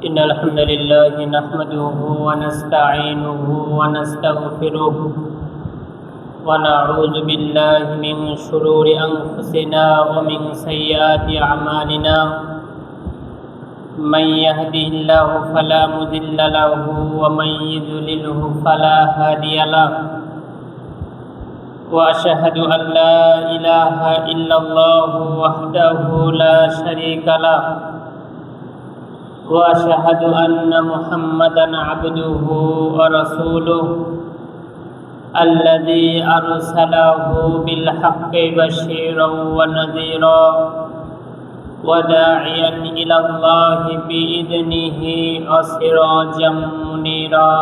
إن الحمد لله نحمده ونستعينه ونستغفره ونعوذ بالله من شرور أنفسنا ومن سيئات أعمالنا من يهده الله فلا مضل له ومن يضلله فلا هادي له وأشهد أن لا إله إلا الله وحده لا شريك له وأشهد أن محمدًا عبده ورسوله الذي أرسله بالحق بشيرا ونذيرا وداعيا إلى الله بإذنه وسراجا منيرا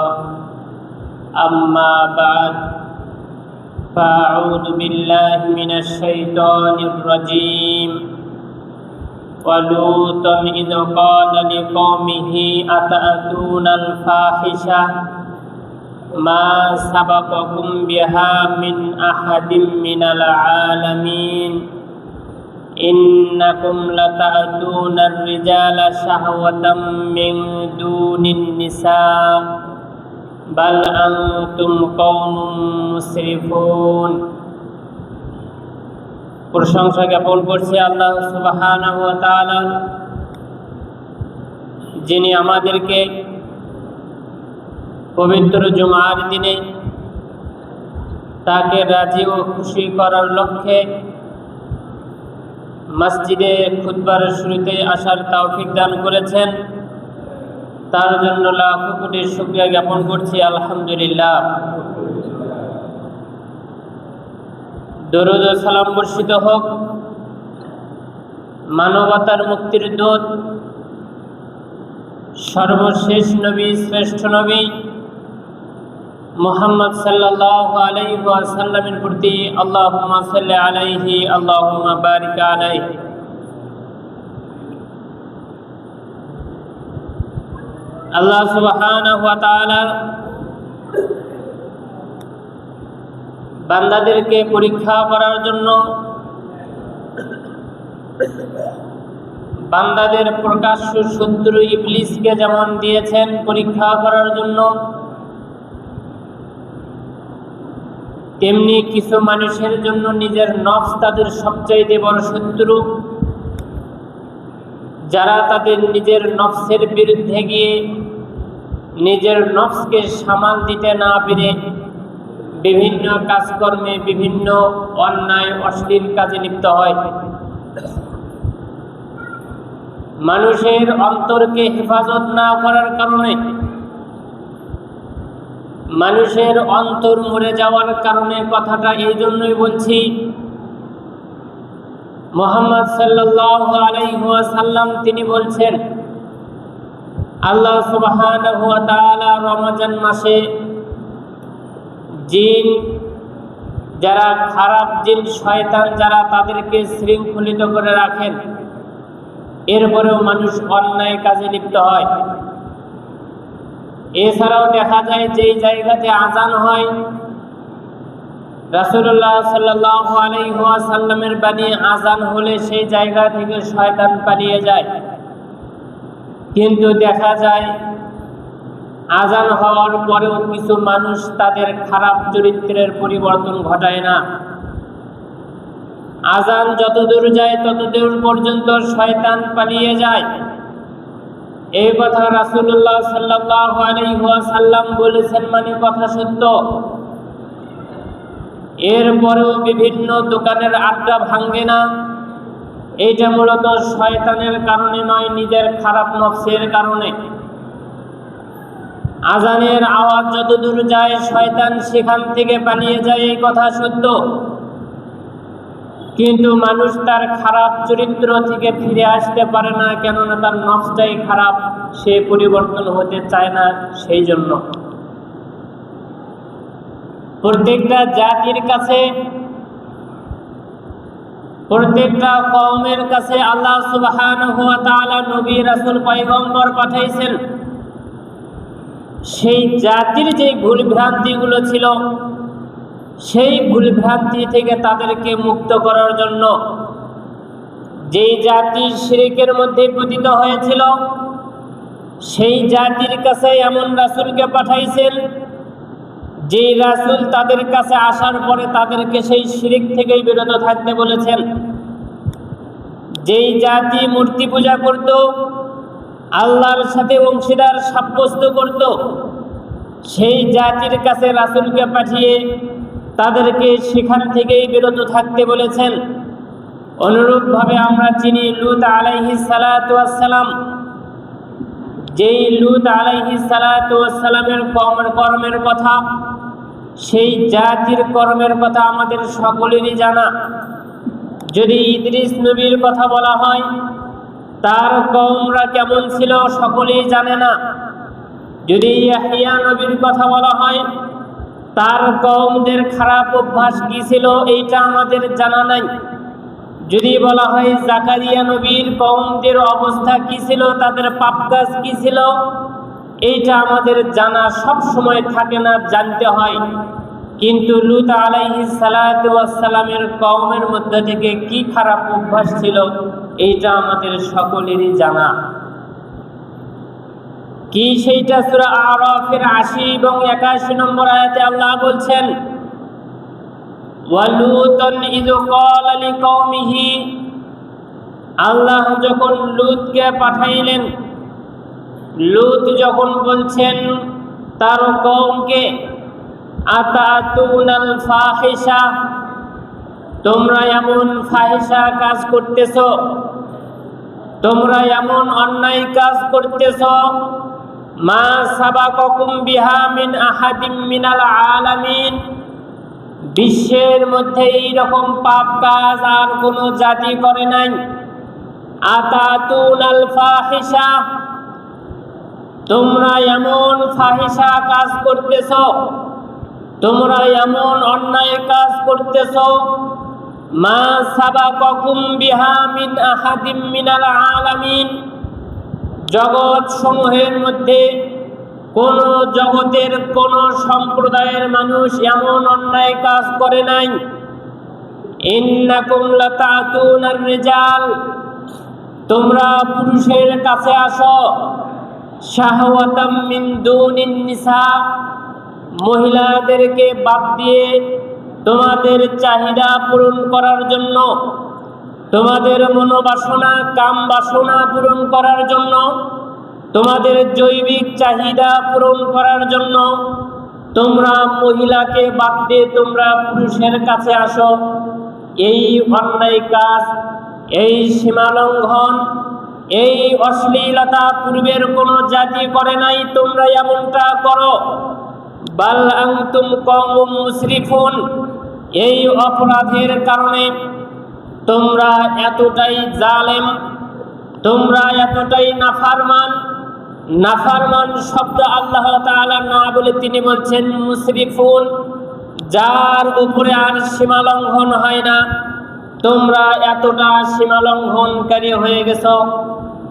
أما بعد فأعوذ بالله من الشيطان الرجيم ولوطا إذ قال لقومه أتأتون الفاحشة ما سبقكم بها من أحد من العالمين إنكم لتأتون الرجال شهوة من دون النساء بل أنتم قوم مسرفون। প্রশংসা জ্ঞাপন করছি আল্লাহ সুবহানাহু ওয়া তাআলা, যিনি আমাদেরকে পবিত্র জুমার দিনে তাকে রাজি ও খুশি করার লক্ষ্যে মসজিদে খুতবার শুরুতে আসার তৌফিক দান করেছেন। তার জন্য লাখো কোটি শুকরিয়া জ্ঞাপন করছি আলহামদুলিল্লাহ। দরুদ ও সালাম বর্ষিত হোক মানবতার মুক্তির দূত সর্বশেষ নবী শ্রেষ্ঠ নবী মুহাম্মদ সাল্লাল্লাহু আলাইহি ওয়াসাল্লামের প্রতি আল্লাহুম্মা সাল্লি আলাইহি আল্লাহুম্মা বারিক আলাইহি। আল্লাহ সুবহানাহু ওয়া তাআলা বান্দাদেরকে পরীক্ষা করার জন্য, বান্দাদের প্রকাশ্য শত্রু ইবলিসকে যেমন দিয়েছেন পরীক্ষা করার জন্য, তেমনি কিছু মানুষের জন্য নিজের নফস তাদের সবচাইতে বড় শত্রু, যারা তাদের নিজের নফসের বিরুদ্ধে গিয়ে নিজের নফসকে সামাল দিতে না পেরে বিভিন্ন কাজকর্মে, বিভিন্ন অন্যায় অশ্লীল কাজে লিপ্ত হয়। মানুষের অন্তরকে হেফাজত না করার কারণে, মানুষের অন্তর মরে যাওয়ার কারণে, কথাটা এই জন্যই বলছি, মুহাম্মদ সাল্লাল্লাহু আলাইহি ওয়াসাল্লাম তিনি বলছেন, আল্লাহ সুবহানাহু ওয়া তাআলা রমজান মাসে জিন, যারা খারাপ জিন শয়তান, যারা তাদেরকে শৃঙ্খলিত করে রাখেন, এরপরেও মানুষ অন্যায় কাজে লিপ্ত হয়। এছাড়াও দেখা যায় যেই জায়গাতে আজান হয়, রাসূলুল্লাহ সাল্লাল্লাহু আলাইহি ওয়াসাল্লামের বাণী আজান হলে সেই জায়গা থেকে শয়তান পালিয়ে যায়। কিন্তু দেখা যায় আজান হওয়ার পরেও কিছু মানুষ তাদের খারাপ চরিত্রের পরিবর্তন ঘটায় না। আজান যতদূর যায় ততদূর পর্যন্ত শয়তান পালিয়ে যায়। এই কথা রাসূলুল্লাহ সাল্লাল্লাহু আলাইহি ওয়াসাল্লাম বলেছেন, মানে কথা সত্য। এরপরেও বিভিন্ন দোকানের আড্ডা ভাঙে না, এইটা মূলত শয়তানের কারণে নয়, নিজের খারাপ নফসের কারণে। আজানের আওয়াজ যতদূর যায় শয়তান সেখান থেকে পালিয়ে যায়, এই কথা সত্য। কিন্তু মানুষ তার খারাপ চরিত্র থেকে ফিরে আসতে পারে না, কেননা তার নফসটাই খারাপ, সে পরিবর্তন হতে চায় না। সেই জন্য প্রত্যেকটা জাতির কাছে, প্রত্যেকটা কওমের কাছে আল্লাহ সুবহানাহু ওয়া তাআলা নবী, রাসূল, পয়গম্বর পাঠাইছেন। সেই জাতির যে ভুল ভ্রান্তিগুলো ছিল, সেই ভুল ভ্রান্তি থেকে তাদেরকে মুক্ত করার জন্য যেই জাতি শিরকের মধ্যে পতিত হয়েছিল, সেই জাতির কাছে এমন রাসূলকে পাঠাইছেন যেই রাসূল তাদের কাছে আসার পরে তাদেরকে সেই শিরক থেকেই বিরত থাকতে বলেছেন। যেই জাতি মূর্তি পূজা করত, আল্লাহর সাথে অংশীদার সাব্যস্ত করত, সেই জাতির কাছে রাসূলকে পাঠিয়ে তাদেরকে সেখান থেকেই বিরত থাকতে বলেছেন। অনুরূপভাবে আমরা চিনি লূত আলাইহিস সালাতু ওয়াস সালাম। যেই লূত আলাইহিস সালাতু ওয়াস সালামের কর্মের কথা, সেই জাতির কর্মের কথা আমাদের সকলেরই জানা। যদি ইদ্রিস নবীর কথা বলা হয়, তার কওমরা কেমন ছিল সকলেই জানে না। যদি ইয়াহইয়া নবীর কথা বলা হয়, তার কওমদের খারাপ অভ্যাস কি ছিল এইটা আমাদের জানা নাই। যদি বলা হয় জাকারিয়া নবীর কওমদের অবস্থা কি ছিল, তাদের পাপ কাজ কি ছিল, এইটা আমাদের জানা সব সময় থাকে না, জানতে হয়। কিন্তু লূত আলাইহিস সালাতু ওয়াস সালামের কওমের মধ্যে থেকে কি খারাপ অভ্যাস ছিল এইটা আমাদের সকলেরই জানা। কি সেইটা সূরা আরাফের ৮০ এবং ৮১ নম্বর আয়াতে আল্লাহ বলছেন, ওয়ালুতান ইয ক্বালা লিকওমিহি, আল্লাহ যখন লূতকে পাঠাইলেন, লূত যখন বলছেন তার কওমকে, আতাতুনাল ফাহিশা, তোমরা এমন ফাহিশা কাজ করতেছ, তোমরা এমন অন্যায় কাজ করতেছ, মা সাবাকাকুম বিহা মিন আহাদিম মিনাল আলামিন, বিশ্বের মধ্যে এইরকম পাপ কাজ আর কোনো জাতি করে নাই। আতাতুনাল ফাহিশা, তোমরা এমন ফাহিশা কাজ করতেছ, তোমরা এমন অন্যায় কাজ করতেছ, মা সাবাকাকুম বিহা মিন আহাদিম মিনাল আলামিন, জগৎ সমূহের মধ্যে কোন জগতের কোন সম্প্রদায়ের মানুষ এমন অন্যায় কাজ করে নাই। ইন্নাকুম লাতাতুনার রিজাল, তোমরা পুরুষের কাছে আসো, শাহওয়াতাম মিন দুনিন নিসা, মহিলাদেরকে বাদ দিয়ে তোমাদের চাহিদা পূরণ করার জন্য, তোমাদের মনোবাসনা কাম বাসনা পূরণ করার জন্য, তোমাদের জৈবিক চাহিদা পূরণ করার জন্য তোমরা মহিলাকে বাদ দিয়ে তোমরা পুরুষের কাছে আসো। এই অন্যায় কাজ, এই সীমালঙ্ঘন, এই অশ্লীলতা পূর্বের কোনো জাতি করে নাই, তোমরা এমনটা করো। বাল আনতুম কওমুম মুসরিফুন, এই অপরাধের কারণে তোমরা এতটাই জালেম, তোমরা এতটাই নাফরমান। নাফরমান শব্দ আল্লাহ তাআলা না বলে তিনি বলছেন মুসরিফুন, যার উপরে আর সীমা লঙ্ঘন হয় না। তোমরা এতটা সীমা লঙ্ঘনকারী হয়ে গেছো,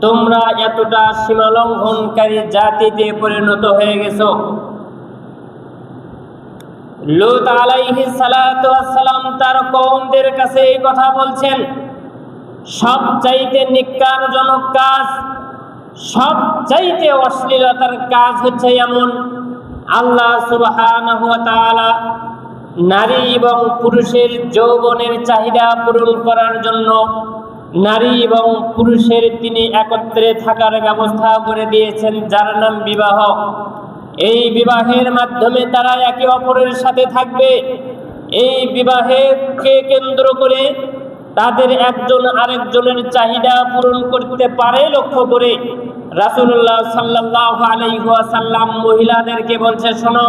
তোমরা এতটা সীমা লঙ্ঘনকারী জাতিতে পরিণত হয়ে গেছো। লূত আলাইহিস সালাতু ওয়াস সালাম তার কওমদের কাছে এই কথা বলছেন। সবচাইতে নিক্কারজনক কাজ, সবচাইতে অশ্লীলতার কাজ হচ্ছে এমন, আল্লাহ সুবহানাহু ওয়া তাআলা নারী এবং পুরুষের যৌবনের চাহিদা পূরণ করার জন্য নারী এবং পুরুষের তিনি একত্রে থাকার ব্যবস্থা করে দিয়েছেন, যার নাম বিবাহ। এই বিবাহের মাধ্যমে তারা একে অপরের সাথে থাকবে। এই বিবাহকে কেন্দ্র করে তাদের একজন আরেকজনের চাহিদা পূরণ করতে পারে লক্ষ্য করে রাসূলুল্লাহ সাল্লাল্লাহু আলাইহি ওয়াসাল্লাম মহিলাদেরকে বলছে, শোনো,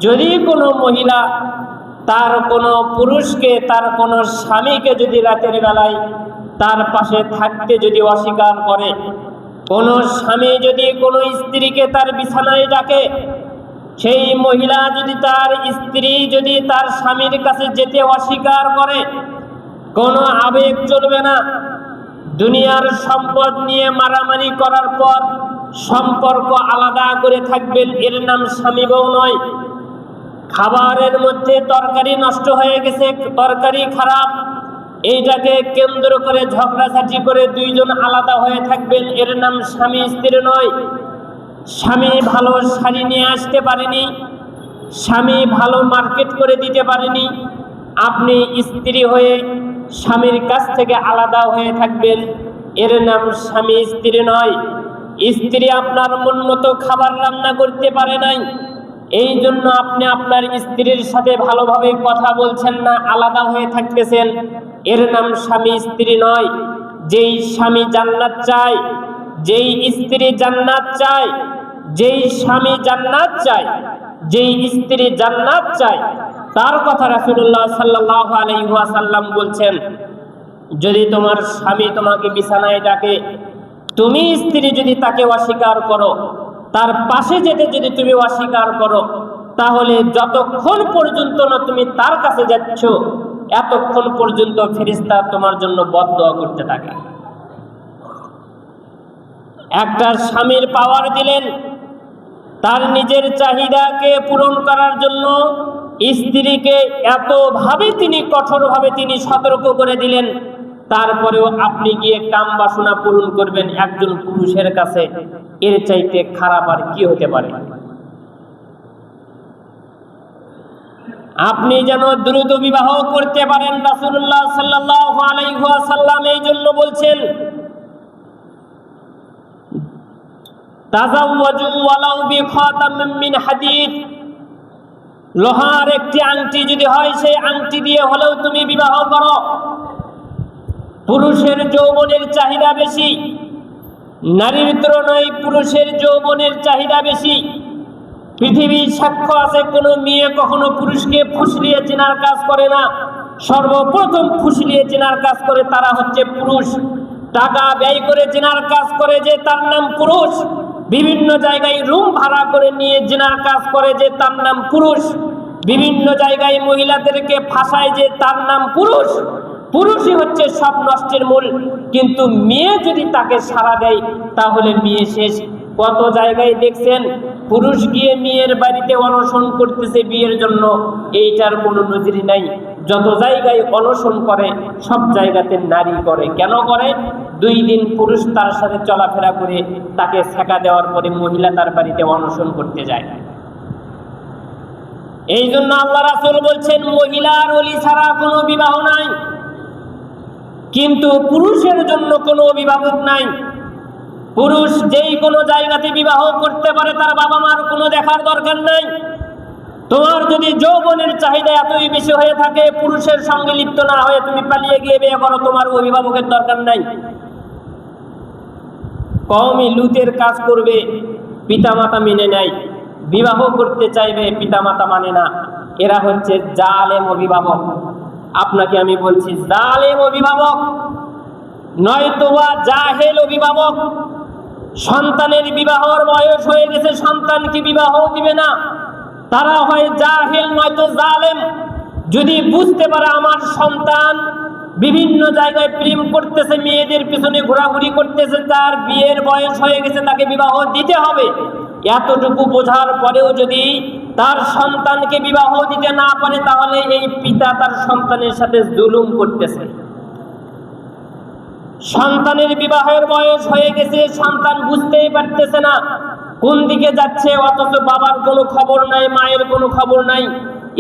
যদি কোনো মহিলা তার কোনো পুরুষকে, তার কোনো স্বামীকে যদি রাতের বেলায় তার পাশে থাকতে যদি অস্বীকার করে, কোনো স্বামী যদি কোনো স্ত্রীকে তার বিছানায় ডাকে, সেই মহিলা যদি তার স্ত্রী যদি তার স্বামীর কাছে যেতে অস্বীকার করে, কোনো আবেগ চলবে না। দুনিয়ার সম্পদ নিয়ে মারামারি করার পর সম্পর্ক আলাদা করে থাকবেন, এর নাম স্বামী বউ নয়। খাবারের মধ্যে তরকারি নষ্ট হয়ে গেছে, তরকারি খারাপ, এইটাকে কেন্দ্র করে ঝগড়াঝাটি করে দুইজন আলাদা হয়ে থাকবেন, এর নাম স্বামী স্ত্রী নয়। স্বামী ভালো শাড়ি নিয়ে আসতে পারেনি, স্বামী ভালো মার্কেট করে দিতে পারেনি, আপনি স্ত্রী হয়ে স্বামীর কাছ থেকে আলাদা হয়ে থাকবেন, এর নাম স্বামী স্ত্রী নয়। স্ত্রী আপনার মন মতো খাবার রান্না করতে পারে নাই, এই জন্য আপনি আপনার স্ত্রীর সাথে ভালোভাবে কথা বলছেন না, আলাদা হয়ে থাকতেছেন, এর নাম স্বামী স্ত্রী নয়। যেই স্বামী জান্নাত চায়, যেই স্ত্রী জান্নাত চায়, যেই স্বামী জান্নাত চায়, যেই স্ত্রী জান্নাত চায়, তার কথা রাসূলুল্লাহ সাল্লাল্লাহু আলাইহি ওয়াসাল্লাম বলছেন, যদি তোমার স্বামী তোমাকে বিছানায় ডাকে, তুমি স্ত্রী যদি তাকে অস্বীকার করো, তার পাশে যেতে যদি তুমি অস্বীকার করো, তাহলে যতক্ষণ পর্যন্ত না তুমি তার কাছে যাচ্ছ, এতক্ষণ পর্যন্ত ফেরেশতা তোমার জন্য বদদোয়া করতে থাকে। একটা স্বামীর পাওয়ার দিলেন, তার নিজের চাহিদাকে পূরণ করার জন্য স্ত্রীকে এতভাবে তিনি কঠোরভাবে তিনি সতর্ক করে দিলেন, তারপরেও আপনি গিয়ে কাম বাসনা পূরণ করবেন একজন পুরুষের কাছে, এর চাইতে খারাপ আর কি হতে পারে? আপনি যেন দ্রুত বিবাহ করতে পারেন, রাসূলুল্লাহ সাল্লাল্লাহু আলাইহি ওয়াসাল্লাম এই জন্য বলছেন, তাজাওয়াজু ওয়ালাউ বিখাতামিন মিন হাদিদ, লোহার একটি আংটি যদি হয়, সেই আংটি দিয়ে হলেও তুমি বিবাহ করো। পুরুষের যৌবনের চাহিদা বেশি, নারীর তুলনায় পুরুষের যৌবনের চাহিদা বেশি। পৃথিবীর সাক্ষ্য আছে, কোনো মেয়ে কখনো পুরুষকে ফুসলিয়ে চেনার কাজ করে না, সর্বপ্রথম ফুসলিয়ে চেনার কাজ করে তারা হচ্ছে পুরুষ। টাকা ব্যয় করে চেনার কাজ করে যে তার নাম পুরুষ, বিভিন্ন জায়গায় রুম ভাড়া করে নিয়ে চেনার কাজ করে যে তার নাম পুরুষ, বিভিন্ন জায়গায় মহিলাদেরকে ফাঁসায় যে তার নাম পুরুষ। পুরুষই হচ্ছে সব নষ্টের মূল। কিন্তু মেয়ে যদি তাকে সাড়া দেয় তাহলে মেয়ে শেষ। কত জায়গায় দেখছেন পুরুষ গিয়ে মেয়ের বাড়িতে অনশন করতেছে বিয়ের জন্য, এইটার কোনো নজির নাই। যত জায়গায় অনশন করে সব জায়গাতে নারী করে। কেন করে? 2 দিন পুরুষ তার সাথে চলাফেরা করে তাকে ছেঁকা দেওয়ার পরে মহিলা তার বাড়িতে অনশন করতে যায়। এই জন্য আল্লাহ রাসূল বলছেন, মহিলার ওলি ছাড়া কোনো বিবাহ নাই, কিন্তু পুরুষের জন্য কোনো অভিভাবক নাই। পুরুষ যেই কোনো জায়গাতে বিবাহ করতে পারে, তার বাবা মার কোনো দেখার দরকার নাই। তোমার যদি যৌবনের চাহিদা এতই বেশি হয়ে থাকে, পুরুষের সঙ্গে লিপ্ত না হয়ে তুমি পালিয়ে গিয়ে বিয়ে করো, তোমার অভিভাবকের দরকার নাই। কওমি লুতের কাজ করবে, পিতামাতা মেনে নেয়, বিবাহ করতে চাইবে, পিতামাতা মানে না। এরা হচ্ছে জালেম অভিভাবক। আপনাকে আমি বলছি, জালেম অভিভাবক নয়তোবা জাহেল অভিভাবক। সন্তানের বিবাহর বয়স হয়ে গেছে, সন্তানকে বিবাহ দিবে না, তারা হয় জাহেল নয়তো জালেম। যদি বুঝতে পারে আমার সন্তান বিভিন্ন জায়গায় প্রেম করতেছে, মেয়েদের পিছনে ঘোরাঘুরি করতেছে, তার বিয়ের বয়স হয়ে গেছে, তাকে বিবাহ দিতে হবে, এতটুকু বোঝার পরেও যদি তার সন্তানকে বিবাহ দিতে না পারে, তাহলে এই পিতা তার সন্তানের সাথে জুলুম করতেছে। সন্তানের বিবাহের বয়স হয়ে গেছে, সন্তান বুঝতেই পারতেছে না কোন দিকে যাচ্ছে, অথচ বাবার কোনো খবর নাই, মায়ের কোনো খবর নাই।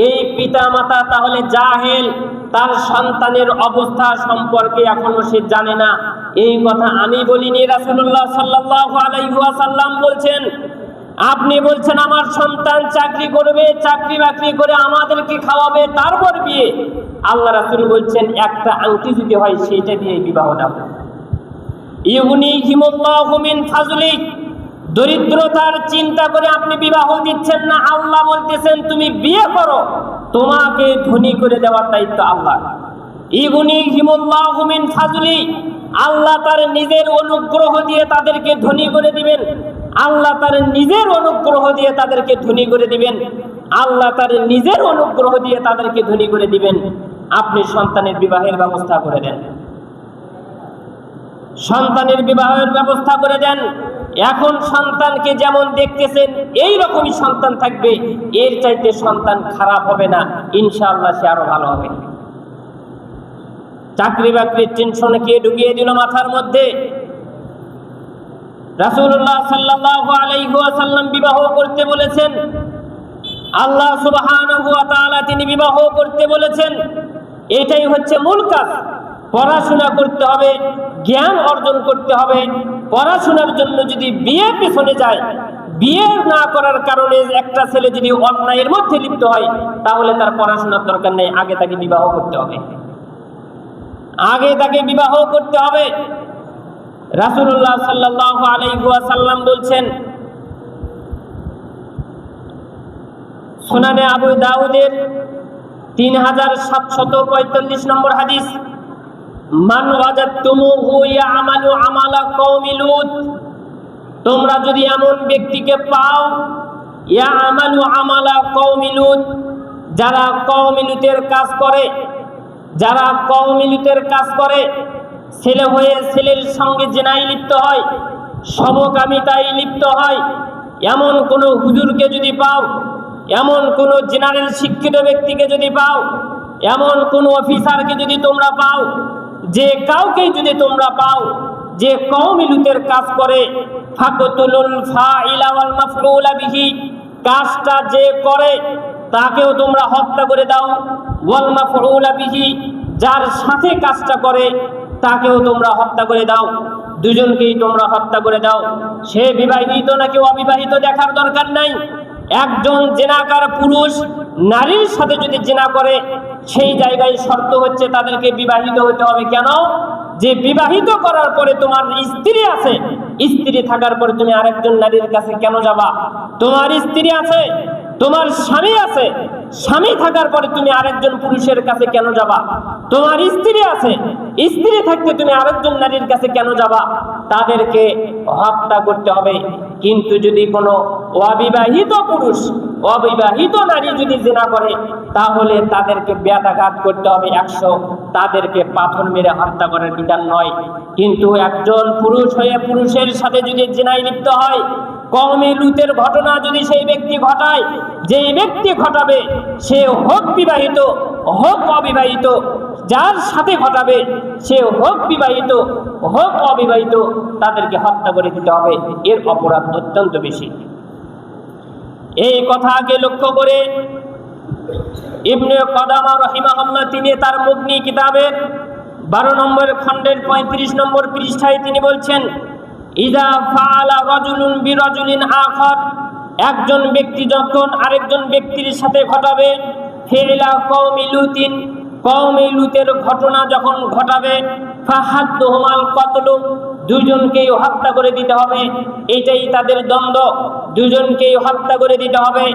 এই পিতা মাতা তাহলে জাহেল, তার সন্তানের অবস্থা সম্পর্কে এখনো সে জানে না। এই কথা আমি বলিনি, রাসূলুল্লাহ সাল্লাল্লাহু আলাইহি ওয়াসাল্লাম বলছেন। আপনি বলছেন আমার সন্তান চাকরি করবে, চাকরি বাকরি করে আমাদেরকে খাওয়াবে, তারপর বিয়ে। আল্লাহ রাসূল বলছেন একটা আংটি যদি হয় সেইটা দিয়ে বিবাহ দাও। ইউগনিহিমুল্লাহু মিন ফাজলি, দরিদ্রতার চিন্তা করে আপনি বিবাহ দিচ্ছেন না। আল্লাহ বলতেছেন তুমি বিয়ে করো, তোমাকে ধনী করে দেওয়ার দায়িত্ব আল্লাহ। ইউগনিহিমুল্লাহু মিন ফাজলি, আল্লাহ তার নিজের অনুগ্রহ দিয়ে তাদেরকে ধনী করে দিবেন। আল্লাহ তার নিজের অনুগ্রহ দিয়ে তাদেরকে ধনী করে দিবেন। আল্লাহ তার নিজের অনুগ্রহ দিয়ে তাদেরকে ধনী করে দিবেন। আপনি সন্তানের বিবাহের ব্যবস্থা করে দেন, সন্তানের বিবাহের ব্যবস্থা করে দেন। এখন সন্তানকে যেমন দেখতেছেন এই রকমই সন্তান থাকবে, এর চাইতে সন্তান খারাপ হবে না, ইনশাআল্লাহ সে আরো ভালো হবে। চাকরি বাকরির টেনশন কে ঢুকিয়ে দিল মাথার মধ্যে। রাসূলুল্লাহ সাল্লাল্লাহু আলাইহি ওয়াসাল্লাম বিবাহ করতে বলেছেন, আল্লাহ সুবহানাহু ওয়া তাআলা তিনি বিবাহ করতে বলেছেন। এটাই হচ্ছে মূল কাজ। পড়াশোনা করতে হবে, জ্ঞান অর্জন করতে হবে। পড়াশোনার জন্য যদি বিয়ের পেছনে যায়, বিয়ে না করার কারণে একটা ছেলে যদি অন্যায়ের মধ্যে লিপ্ত হয়, তাহলে তার পড়াশোনার দরকার নেই, আগে তাকে বিবাহ করতে হবে, আগে তাকে বিবাহ করতে হবে। রাসূলুল্লাহ সাল্লাল্লাহু আলাইহি ওয়াসাল্লাম বলছেন, সুনানে আবু দাউদের 3745 নম্বর হাদিস, মান ওয়াজাদতুমুহু ইয়ামালু আমালা কওমি লূত, তোমরা যদি এমন ব্যক্তিকে পাও, ইয়ামালু আমালা কওমি লূত, যারা কওমি লূতের কাজ করে, যারা কওমি লূতের কাজ করে, ছেলে হয়ে ছেলের সঙ্গে জিনায় লিপ্ত হয়, সমকামিতায় লিপ্ত হয়, এমন কোন হুজুরকে যদি পাও, এমন কোন জেনারেল শিক্ষিত ব্যক্তিকে যদি পাও, এমন কোন অফিসারকে যদি তোমরা পাও, যে কাউকে যদি তোমরা পাও যে কওমি লূতের কাজ করে, ফাকতুলুল ফাইলা ওয়াল মাফউলা বিহি, কাজটা যে করে তাকেও তোমরা হত্যা করে দাও, ওয়াল মাফউলা বিহি, যার সাথে কাজটা করে তাকেও তোমরা হত্যা করে দাও, দুজনকেই তোমরা হত্যা করে দাও। সে বিবাহিত নাকি অবিবাহিত দেখার দরকার নাই। একজন জিনাকার পুরুষ নারীর সাথে যদি জিনা করে, সেই জায়গায় শর্ত হচ্ছে তাদেরকে বিবাহিত হতে হবে। কেন? যে বিবাহিত করার পরে তোমার স্ত্রী আছে, স্ত্রী থাকার পরে তুমি আরেকজন নারীর কাছে কেন যাবা? তোমার স্ত্রী আছে, তোমার স্বামী আছে, স্বামী থাকার পরে তুমি আরেকজন পুরুষের কাছে কেন যাবা? তোমার স্ত্রী আছে, স্ত্রী থাকতে তুমি আরেকজন নারীর কাছে কেন যাবা? তাদেরকে হত্যা করতে হবে। কিন্তু যদি কোনো অবিবাহিত পুরুষ, অবিবাহিত নারী যদি জিনা করে, তাহলে তাদেরকে বেদাঘাত করতে হবে 100, তাদেরকে পাথর মেরে হত্যা করার বিধান নয়। কিন্তু একজন পুরুষ হয়ে পুরুষের সাথে যদি জিনায় লিপ্ত হয়, কওমি লূতের ঘটনা যদি সেই ব্যক্তি ঘটায়, যেই ব্যক্তি ঘটাবে সে হোক বিবাহিত হোক অবিবাহিত, যার সাথে ঘটাবে সে হোক বিবাহিত হোক অবিবাহিত, তাদেরকে হত্যা করে দিতে হবে। এর অপরাধ অত্যন্ত বেশি। এই কথাকে লক্ষ্য করে ইবনে কদামা রাহিমাহুল্লাহ তিনি তার মুগনি কিতাবের 12 নম্বর খণ্ডের 35 নম্বর পৃষ্ঠায় তিনি বলছেন, ইযা ফাআলা রাজুলুন বিরাজুলিন আখার, একজন ব্যক্তি যখন আরেকজন ব্যক্তির সাথে ঘটাবে, ফি'লা কওমি লূতিন, কওমি লূতের ঘটনা যখন ঘটাবে, ফাহাদ্দুহুমাল কতলু, দুজনকেই হত্যা করে দিতে হবে, এটাই তাদের দ্বন্দ্ব, দুজনকেই হত্যা করে দিতে হবে,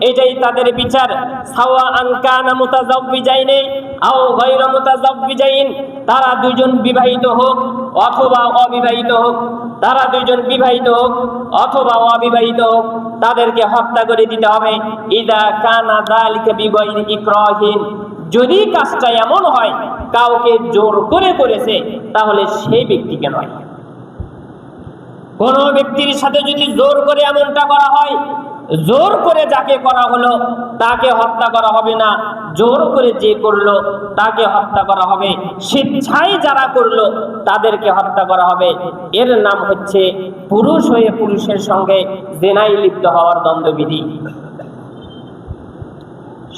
এটাই তাদের বিচার। সাওয়াআন কানা মুতাযাওবিজাইনি আও গায়রা মুতাযাওবিজাইন, তারা দুজন বিবাহিত হোক অথবা অবিবাহিত হোক, তারা দুজন বিবাহিত হোক অথবা অবিবাহিত হোক, তাদেরকে হত্যা করে দিতে হবে। ইযা কানা যালিকা বিগাইরি ইকরাহিন, যদি কাজটা এমন হয় কাউকে জোর করে করেছে, তাহলে সেই ব্যক্তিকে নয়। কোন ব্যক্তির সাথে যদি জোর করে এমনটা করা হয়, জোর করে যাকে করা হলো তাকে হত্যা করা হবে না, জোর করে যে করলো তাকে হত্যা করা হবে, স্বেচ্ছায় যারা করলো তাদেরকে হত্যা করা হবে। এর নাম হচ্ছে পুরুষ হয়ে পুরুষের সঙ্গে জিনায় লিপ্ত হওয়ার দণ্ডবিধি।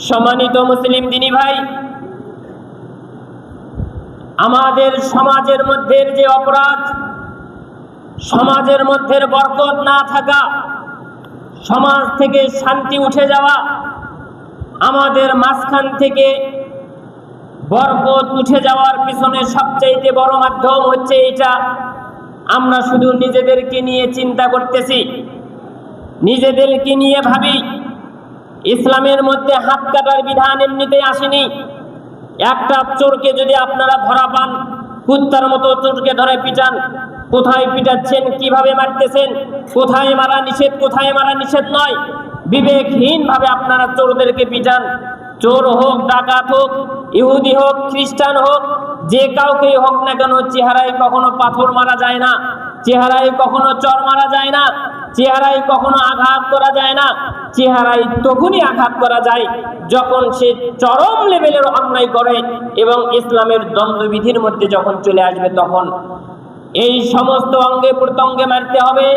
সম্মানিত মুসলিম দিনী ভাই, আমাদের সমাজের মধ্যে যে অপরাধ, সমাজের মধ্যে বরকত না থাকা, সমাজ থেকে শান্তি উঠে যাওয়া, আমাদের মাঝখান থেকে বরকত উঠে যাওয়ার পিছনে সবচাইতে বড় মাধ্যম হচ্ছে এটা। আমরা শুধু নিজেদেরকে নিয়ে চিন্তা করতেছি, নিজেদেরকে নিয়ে ভাবি। ইসলামের মধ্যে হাত কাটার বিধান এমনিতেই আসেনি। একটা চোরকে যদি আপনারা ধরা পান, কুত্তার মতো চোরকে ধরে পিটান, কোথায় পিটাচ্ছেন, কিভাবে মারতেছেন, কোথায় মারা নিষেধ, কোথায় মারা নিষেধ নয়, বিবেকহীন ভাবে আপনারা চোরদেরকে পিটান। চোর হোক, ডাকাত হোক, ইহুদি হোক, খ্রিস্টান হোক, যে কাউকেই হোক না কেন, চেহারায় কখনো পাথর মারা যায় না, চেহারায় কখনো চর মারা যায় না। চেহারায় কখনো আঘাত করা যায় না। চেহারায় তখনই আঘাত করা যায় যখন সে চরম লেভেলের অন্যায় করে এবং ইসলামের দ্বন্দ্ববিধির মধ্যে যখন চলে আসবে তখন। এই সমস্ত অঙ্গে প্রত্যঙ্গে মারতে হবে,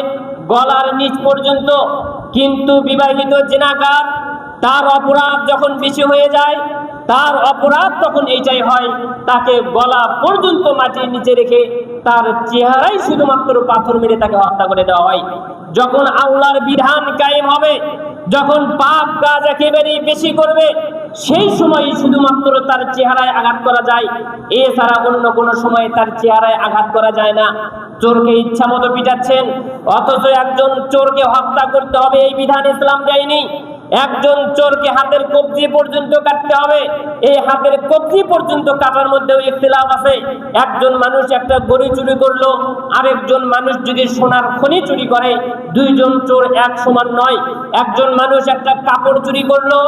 গলার নিচ পর্যন্ত। কিন্তু বিবাহিত জিনাকার, তার অপরাধ যখন বেশি হয়ে যায়, তার অপরাধ তখন এইটাই হয়, তাকে গলা পর্যন্ত মাটির নিচে রেখে তার চেহারায় শুধুমাত্র পাথর মেরে তাকে হত্যা করে দেওয়া হয়। যখন আল্লাহর বিধান কায়েম হবে, যখন পাপ কাজ একেবারেই বেশি করবে, সেই সময় শুধুমাত্র তার চেহারায় আঘাত করা যায়, এছাড়া অন্য কোনো সময় তার চেহারায় আঘাত করা যায় না। চোরকে ইচ্ছা মতো পিটাচ্ছেন, অথচ একজন চোরকে হত্যা করতে হবে এই বিধান ইসলাম দেয়নি। একজন চোরকে হাতের কবজি পর্যন্ত কাটতে হবে, এই হাতের কবজি পর্যন্ত কাটার মধ্যেও ইখতিলাফ আছে। একজন মানুষ একটা গড়ি চুরি করলো, আরেকজন মানুষ যদি সোনার খনি চুরি করে, দুইজন চোর এক সমান নয়। একজন মানুষ একটা কাপড় চুরি করলো,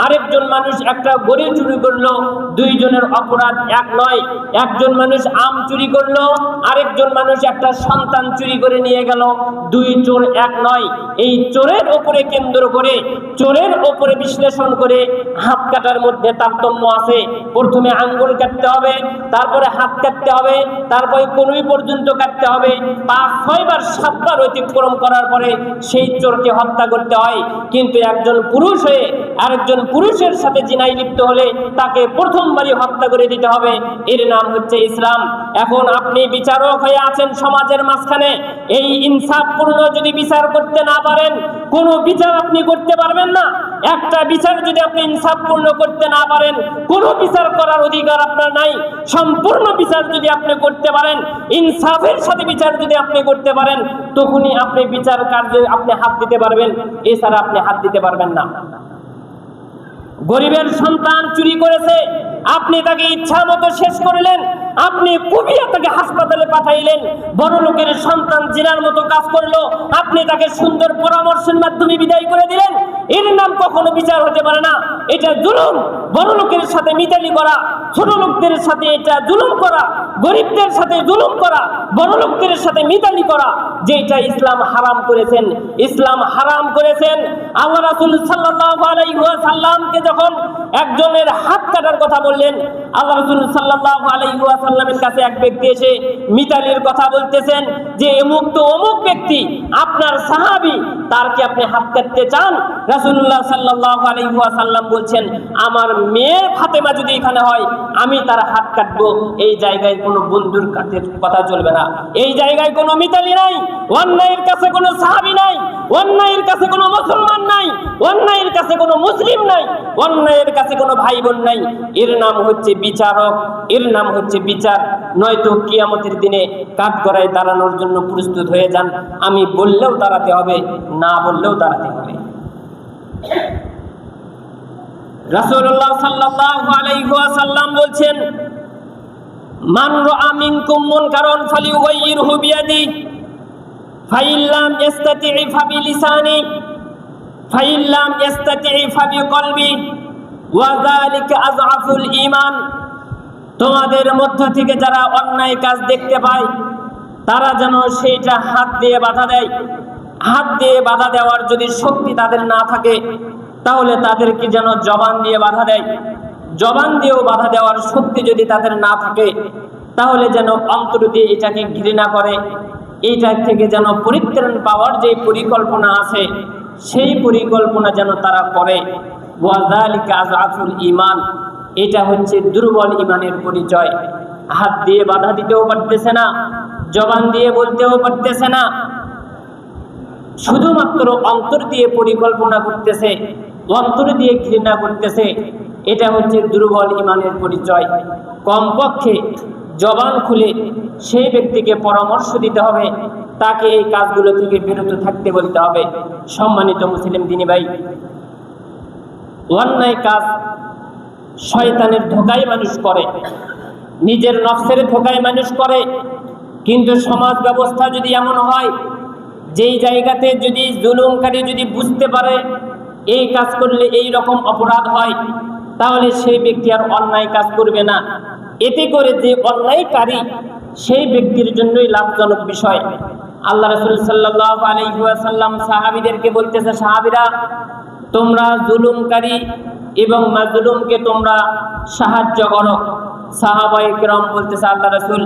আরেকজন মানুষ একটা গড়ি চুরি করলো, দুইজনের অপরাধ এক নয়। একজন মানুষ আম চুরি করলো, আরেকজন মানুষ একটা সন্তান চুরি করে নিয়ে গেল, দুই চোর এক নয়। এই চোরের উপরে কেন্দ্র করে, চোরের উপরে বিশ্লেষণ করে হাত কাটার মধ্যে তারতম্য আছে। প্রথমে আঙ্গুল কাটতে হবে, তারপরে হাত কাটতে হবে, তারপরে কনুই পর্যন্ত কাটতে হবে। 5-6 বার 7 বার অতিক্রম করার পরে সেই চোরকে হত্যা করতে হয়। কিন্তু একজন পুরুষ হয়ে আরেকজন পুরুষের সাথে জিনায় লিপ্ত হলে তাকে প্রথমবারই হত্যা করে দিতে হবে। এর নাম হচ্ছে ইসলাম। এখন আপনি বিচারক হয়ে আছেন সমাজের মাঝখানে, এই ইনসাফপূর্ণ যদি বিচার করতে না পারেন, কোনো বিচার আপনি করতে পারবেন না। একটা বিচার যদি আপনি ইনসাফপূর্ণ করতে না পারেন, কোনো বিচার করার অধিকার আপনার নাই। সম্পূর্ণ বিচার যদি আপনি করতে পারেন, ইনসাফের সাথে বিচার যদি আপনি করতে পারেন, তখনই আপনি বিচার কার্যে আপনি হাত দিতে পারবেন, এছাড়া আপনি হাত দিতে পারবেন না। গরিবের সন্তান চুরি করেছে, আপনি তাকে ইচ্ছা মতো শেষ করলেন, আপনি কুপিয়ে তাকে হাসপাতালে পাঠাইলেন। বড় লোকের সন্তান জিনার মতো কাজ করলো, আপনি তাকে সুন্দর পরামর্শের মাধ্যমে বিদায় করে দিলেন। এর নাম কখনো বিচার হতে পারে না, এটা জুলুম। বড় লোকের সাথে মিতালি করা, ছোট লোকদের সাথে এটা জুলুম করা, গরিবদের সাথে জুলুম করা, বড় লোকদের সাথে মিতালি করা, যেটা ইসলাম হারাম করেছেন। ইসলাম হারাম করেছেন। আল্লাহ রাসূল সাল্লাল্লাহু আলাইহি ওয়াসাল্লামকে যখন একজনের হাত কাটার কথা বললেন, আল্লাহ রাসূল সাল্লাল্লাহু আলাইহি ওয়াসাল্লামের কাছে এক ব্যক্তি এসে মিতালির কথা বলতেছেন যে অমুক তো অমুক ব্যক্তি, আপনার সাহাবী, তার কি আপনি হাত কাটতে চান? রাসূলুল্লাহ সাল্লাল্লাহু আলাইহি ওয়াসাল্লাম বলছেন, আমার মেয়ে ফাতেমা যদি এখানে হয়, আমি তার হাত কাটবো। এই জায়গায় কোনো বন্ধুর কথা চলবে না, এই জায়গায় কোনো মিতালি নাই, অন্যায়ের কাছে কোনো সাহাবী নাই, অন্যায়ের কাছে কোনো মুসলমান নাই, অন্যায়ের কাছে কোনো মুসলিম নাই, অন্যায়ের কাছে কোনো ভাই বোন নাই। এর নাম হচ্ছে বিচারক, এর নাম হচ্ছে বিচার। নয়তো কিয়ামতের দিনে কাঠগড়ায় দাঁড়ানোর জন্য প্রস্তুত হয়ে যান। আমি বললেও দাঁড়াতে হবে, না বললেও দাঁড়াতে হবে। রাসূলুল্লাহ সাল্লাল্লাহু আলাইহি ওয়াসাল্লাম বলছেন, মান রাআ মিনকুম মুনকারান ফালিয়ুগাইয়িরহু বিয়াদিহি ফাইন লাম ইস্তাতি' ফাবিলিসানি ফাইন লাম ইস্তাতি' ফাবিকলবি ওয়া যালিকা আযআফুল ঈমান। তোমাদের মধ্য থেকে যারা অন্যায় কাজ দেখতে পায়, তারা যেন সেইটা হাত দিয়ে বাধা দেয়। হাত দিয়ে বাধা দেওয়ার যদি শক্তি তাদের না থাকে, তাহলে তাদেরকে যেন জবান দিয়ে বাধা দেয়। জবান দিয়েও বাধা দেওয়ার শক্তি যদি তাদের না থাকে, তাহলে যেন অন্তর দিয়ে এটাকে ঘৃণা করে, এইটা থেকে যেন পরিত্রাণ পাওয়ার যে পরিকল্পনা আছে, সেই পরিকল্পনা যেন তারা করে। ওয়া যালিকা আযআফুল ঈমান, এটা হচ্ছে দুর্বল ঈমানের পরিচয়। হাত দিয়ে বাধা দিতেও পারতেছে না, জবান দিয়ে বলতেও পারতেছে না, শুধুমাত্র অন্তর দিয়ে পরিকল্পনা করতেছে, অন্তর দিয়ে ঘৃণা করতেছে। এটা হচ্ছে দুর্বল ঈমানের পরিচয়। কমপক্ষে জবান খুলে সেই ব্যক্তিকে পরামর্শ দিতে হবে, তাকে এই কাজগুলো থেকে বিরত থাকতে বলতে হবে। সম্মানিত মুসলিম দিনী ভাই, অন্যায় কাজ শয়তানের ধোঁকায় মানুষ করে, নিজের নফসের ধোঁকায় মানুষ করে। কিন্তু সমাজ ব্যবস্থা যদি এমন হয়, যেই জায়গাতে যদি জুলুমকারী যদি বুঝতে পারে এই কাজ করলে এই রকম অপরাধ হয়, তাহলে সেই ব্যক্তি আর অন্যায় কাজ করবে না। এতে করে যে অন্যায়কারী, সেই ব্যক্তির জন্যই লাভজনক বিষয়। আল্লাহ রাসূল সাল্লাল্লাহু আলাইহি ওয়াসাল্লাম সাহাবীদেরকে বলতেছে, সাহাবীরা তোমরা জুলুমকারী এবং মাজলুমকে তোমরা সাহায্য করো। সাহাবায়ে কেরাম বলতেছে, আল্লাহ রাসূল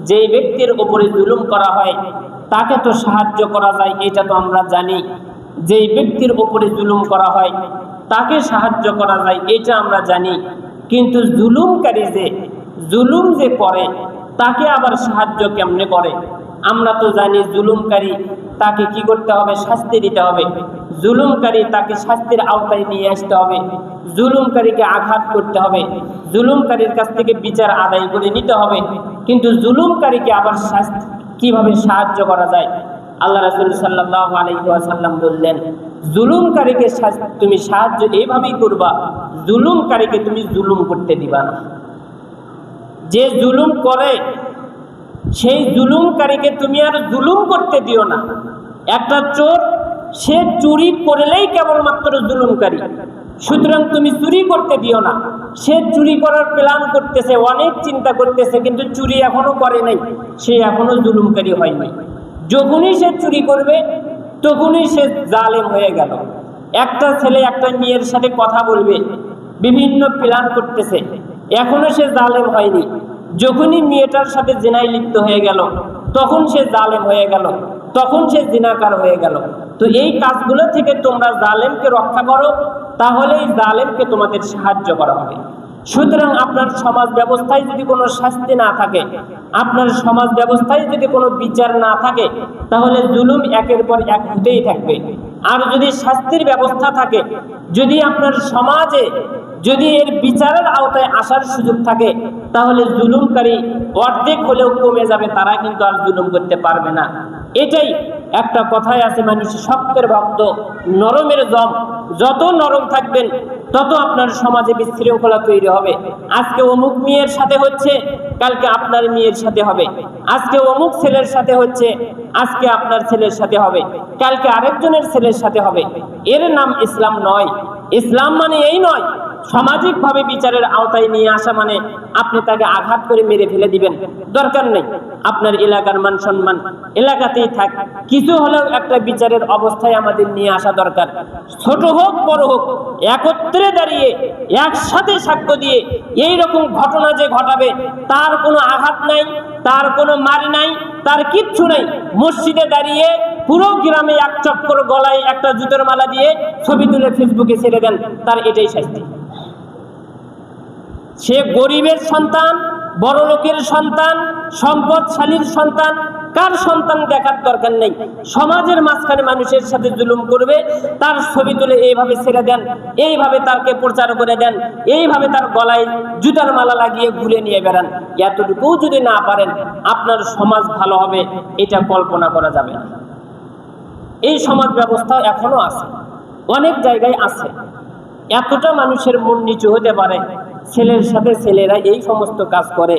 যেই ব্যক্তির উপরে জুলুম করা হয় তাকে তো সাহায্য করা যায়, এটা তো আমরা জানি। যেই ব্যক্তির উপরে জুলুম করা হয় তাকে সাহায্য করা যায়, এটা আমরা জানি। কিন্তু জুলুমকারী জুলুম যে করে তাকে আবার সাহায্য কেমনে করে? আমরা তো জানি জুলুমকারী তাকে কি করতে হবে? শাস্তি দিতে হবে। জুলুমকারী তাকে শাস্তির আওতায় নিয়ে আসতে হবে। জুলুমকারীকে আঘাত করতে হবে। জুলুমকারীর কাছ থেকে বিচার আদায় করে নিতে হবে। কিন্তু জুলুমকারীকে আবার কিভাবে সাহায্য করা যায়? আল্লাহ রাসূল সাল্লাল্লাহু আলাইহি ওয়াসাল্লাম বললেন, জুলুমকারীকে তুমি সাহায্য এইভাবেই করবা, জুলুমকারীকে তুমি জুলুম করতে দিবা না। যে জুলুম করে সেই জুলুমকারীকে তুমি আর জুলুম করতে দিও না। একটা চোর, সে চুরি করলেই কেবলমাত্র জুলুমকারী, সুতরাং তুমি চুরি করতে দিও না। সে চুরি করার প্ল্যান করতেছে, অনেক চিন্তা করতেছে, কিন্তু চুরি এখনো করে নাই, সে এখনো জুলুমকারী হয়নি। যখনই সে চুরি করবে তখনই সে জালেম হয়ে গেল। একটা ছেলে একটা মেয়ের সাথে কথা বলবে, বিভিন্ন প্ল্যান করতেছে, এখনো সে জালেম হয়নি। যখনই মেয়েটার সাথে জিনায় লিপ্ত হয়ে গেল তখন সে জালেম হয়ে গেল, তখন সে জিনাকার হয়ে গেল। তো এই কাজগুলো থেকে তোমরা জালেমকে রক্ষা করো, তাহলেই জালেমকে তোমাদের সাহায্য করা হবে। সুতরাং আপনার সমাজ ব্যবস্থায় যদি কোনো শাস্তি না থাকে, আপনার সমাজ ব্যবস্থায় যদি কোনো বিচার না থাকে, তাহলে জুলুম একের পর এক হতেই থাকবে। আর যদি শাস্তির ব্যবস্থা থাকে, যদি আপনার সমাজে যদি এর বিচারের আওতায় আসার সুযোগ থাকে, তাহলে জুলুমকারী অর্ধেক হলেও কমে যাবে, তারা কিন্তু আর জুলুম করতে পারবে না। এটাই একটা কথাই আছে, মানুষ শক্তের ভক্ত নরমের জম। যত নরম থাকবেন তত আপনার সমাজে বিশৃঙ্খলা তৈরি হবে। আজকে অমুক মেয়ের সাথে হচ্ছে, কালকে আপনার মেয়ের সাথে হবে। আজকে অমুক ছেলের সাথে হচ্ছে, আজকে আপনার ছেলের সাথে হবে, কালকে আরেকজনের ছেলের সাথে হবে। এর নাম ইসলাম নয়। ইসলাম মানে এই নয় সামাজিকভাবে বিচারের আওতায় নিয়ে আসা মানে আপনি তাকে আঘাত করে মেরে ফেলে দিবেন, দরকার নেই। আপনার এলাকার মান সম্মান এলাকাতেই থাক, কিছু হলেও একটা বিচারের অবস্থায় আমাদের নিয়ে আসা দরকার। ছোট হোক বড় হোক, একত্রে দাঁড়িয়ে একসাথে সাক্ষ্য দিয়ে এই রকম ঘটনা যে ঘটাবে, তার কোনো আঘাত নাই, তার কোনো মার নাই, তার কিচ্ছু নেই। মসজিদে দাঁড়িয়ে পুরো গ্রামে এক চক্কর গলায় একটা জুতোর মালা দিয়ে ছবি তুলে ফেসবুকে ছেড়ে দেন, তার এটাই শাস্তি। সে গরিবের সন্তান, বড় লোকের সন্তান, সম্পদশালীর সন্তান, কার সন্তান দেখার দরকার নেই। সমাজের মাঝখানে মানুষের সাথে জুলুম করবে, তার ছবি তুলে এইভাবে ছেড়ে দেন, এইভাবে তাকে প্রচার করে দেন, এইভাবে তার গলায় জুতার মালা লাগিয়ে ঘুরে নিয়ে বেড়ান। এতটুকুও যদি না পারেন, আপনার সমাজ ভালো হবে এটা কল্পনা করা যাবে না। এই সমাজ ব্যবস্থা এখনো আছে, অনেক জায়গায় আছে। এতটা মানুষের মন নিচু হতে পারে, ছেলের সাথে ছেলেরা এই সমস্ত কাজ করে,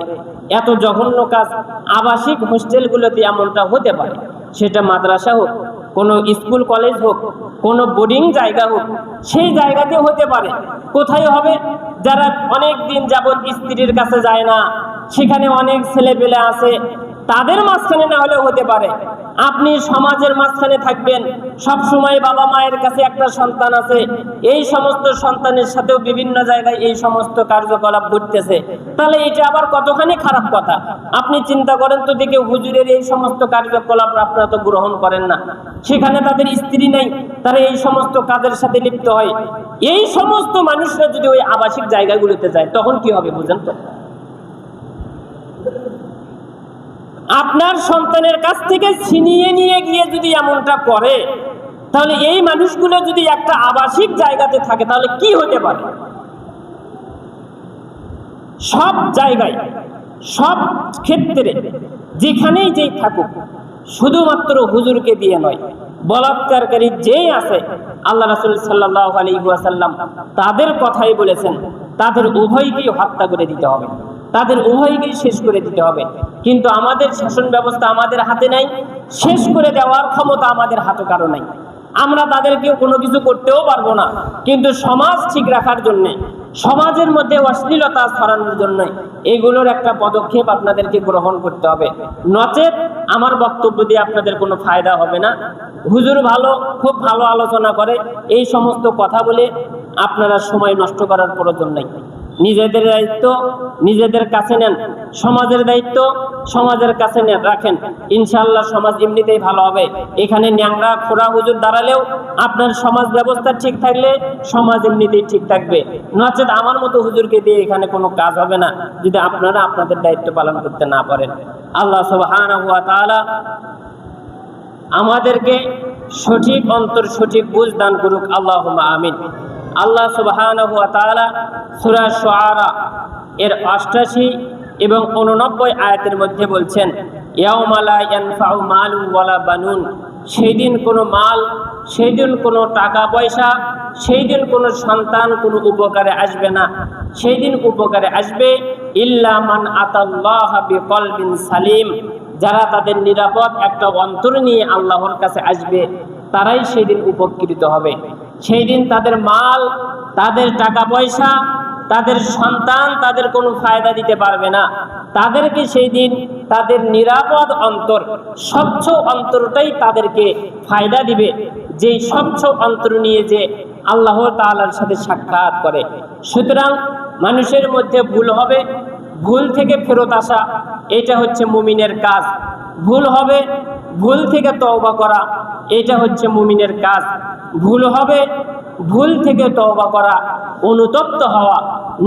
এত জঘন্য কাজ আবাসিক হোস্টেলগুলোতে এমনটা হতে পারে। সেটা মাদ্রাসা হোক, কোনো স্কুল কলেজ হোক, কোনো বোর্ডিং জায়গা হোক, সেই জায়গাতে হতে পারে। কোথায় হবে? যারা অনেক দিন যাবৎ স্ত্রীর কাছে যায় না, সেখানে অনেক ছেলে পেলে আছে, তাদের মাঝখানে না হলেও হতে পারে। আপনি সমাজের মাঝখানে থাকবেন, সব সময় বাবা মায়ের কাছে একটা সন্তান আছে, এই সমস্ত সন্তানের সাথেও বিভিন্ন জায়গায় এই সমস্ত কার্যকলাপ ঘটতেছে, তাহলে এটা আবার কতখানি খারাপ কথা। আপনি চিন্তা করেন তো দেখে, হুজুরের এই সমস্ত কার্যকলাপ আপনারা তো গ্রহণ করেন না, সেখানে তাদের স্ত্রী নেই, তারা এই সমস্ত কাজের সাথে লিপ্ত হয়। এই সমস্ত মানুষরা যদি ওই আবাসিক জায়গাগুলোতে যায়, তখন কি হবে বুঝেন তো? আপনার সন্তানের কাছ থেকে ছিনিয়ে নিয়ে গিয়ে যদি এমনটা করে, তাহলে এই মানুষগুলো যদি একটা আবাসিক জায়গাতে থাকে, তাহলে কি হতে পারে? সব জায়গায়, সব ক্ষেত্রে, যেখানেই যেই থাকুক, শুধুমাত্র হুজুরকে দিয়ে নয়, বলাৎকারকারী যেই আছে, আল্লাহ রাসূল সাল্লাল্লাহু আলাইহি ওয়াসাল্লাম তাদের কথাই বলেছেন, তাদের উভয়কেই হত্যা করে দিতে হবে, তাদের উভয়কেই শেষ করে দিতে হবে। কিন্তু আমাদের শাসন ব্যবস্থা আমাদের হাতে নাই, শেষ করে দেওয়ার ক্ষমতা আমাদের হাতে কারো নাই। আমরা তাদেরকেও কোনো কিছু করতেও পারবো না। কিন্তু সমাজ ঠিক রাখার জন্যে, সমাজের মধ্যে অশ্লীলতা ছড়ানোর জন্য এগুলোর একটা পদক্ষেপ আপনাদেরকে গ্রহণ করতে হবে, নচেত আমার বক্তব্য দিয়ে আপনাদের কোনো ফায়দা হবে না। হুজুর ভালো, খুব ভালো আলোচনা করে, এই সমস্ত কথা বলে আপনারা সময় নষ্ট করার প্রয়োজন নেই। নিজেদের দায়িত্ব নিজেদের কাছে নেন, সমাজের দায়িত্ব সমাজের কাছে রাখেন, ইনশাআল্লাহ সমাজ এমনিতেই ভালো হবে। এখানে ন্যাংরা খোরা হুজুর দাঁড়ালেও আপনার সমাজ ব্যবস্থা ঠিক থাকলে সমাজ এমনিতেই ঠিক থাকবে, নচেত আমার মতো হুজুরকে দিয়ে এখানে কোনো কাজ হবে না যদি আপনারা আপনাদের দায়িত্ব পালন করতে না পারেন। আল্লাহ সুবহানাহু ওয়া তাআলা আমাদেরকে সঠিক অন্তর সঠিক বুঝ দান করুক, আল্লাহুম্মা আমিন। আল্লাহ সুবহানাহু ওয়া তাআলা সূরা শুআরা এর 88 এবং 89 আয়াতের মধ্যে বলছেন, ইয়াউমা লা ইয়ানফাউ মালুন ওয়ালা বানুন, সেই দিন কোনো মাল, সেই দিন কোনো টাকা পয়সা, সেই দিন কোনো সন্তান কোনো উপকারে আসবে না। সেই দিন উপকারে আসবে ইল্লা মান আতাল্লাহা বিকলবিন সালিম, যারা তাদের নিরাপদ একটা অন্তর নিয়ে আল্লাহর কাছে আসবে তারাই সেই দিন উপকৃত হবে। সেই দিন তাদের মাল, তাদের টাকা পয়সা, তাদের সন্তান তাদের কোনো ফায়দা দিতে পারবে না। তাদেরকে সেই দিন তাদের নিরাপদ অন্তর, স্বচ্ছ অন্তরটাই তাদেরকে ফায়দা দিবে, যে স্বচ্ছ অন্তর নিয়ে যে আল্লাহ তাআলার সাথে সাক্ষাৎ করে। সুতরাং মানুষের মধ্যে ভুল হবে, ভুল থেকে ফেরত আসা এটা হচ্ছে মুমিনের কাজ। ভুল হবে, ভুল থেকে তওবা করা এটা হচ্ছে মুমিনের কাজ। ভুল হবে, ভুল থেকে তওবা করা, অনুতপ্ত হওয়া,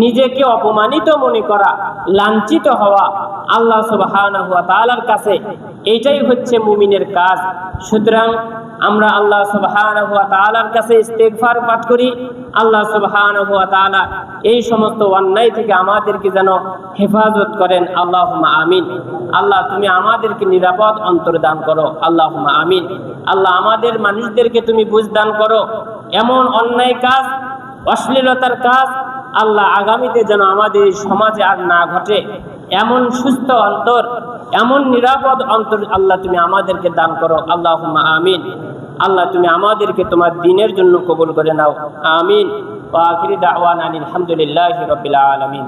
নিজেকে অপমানিত মনে করা, লাঞ্ছিত হওয়া আল্লাহ সুবহানাহু ওয়া তাআলার কাছে, এটাই হচ্ছে মুমিনের কাজ। সুতরাং আমরা আল্লাহ সুবহানাহু ওয়া তাআলার কাছে ইস্তেগফার পাঠ করি, আল্লাহ সুবহানাহু ওয়া তাআলা এই সমস্ত অন্যায় থেকে আমাদেরকে যেন হেফাজত করেন, আল্লাহুম্মা আমিন। আল্লাহ তুমি আমাদেরকে নিরাপদ অন্তর দান করো, আল্লাহুম্মা আমিন। আল্লাহ আমাদের মানুষদেরকে তুমি বুঝ দান করো, এমন অন্যায় কাজ, অশ্লীলতার কাজ আল্লাহ আগামীতে যেন আমাদের সমাজে আর না ঘটে। এমন সুস্থ অন্তর, এমন নিরাপদ অন্তর আল্লাহ তুমি আমাদেরকে দান করো, আল্লাহুম্মা আমিন। আল্লাহ তুমি আমাদেরকে তোমার দ্বীনের জন্য কবুল করে নাও, আমিন। ওয়া আখিরি দাওয়ানা আলহামদুলিল্লাহি রাব্বিল আলামিন।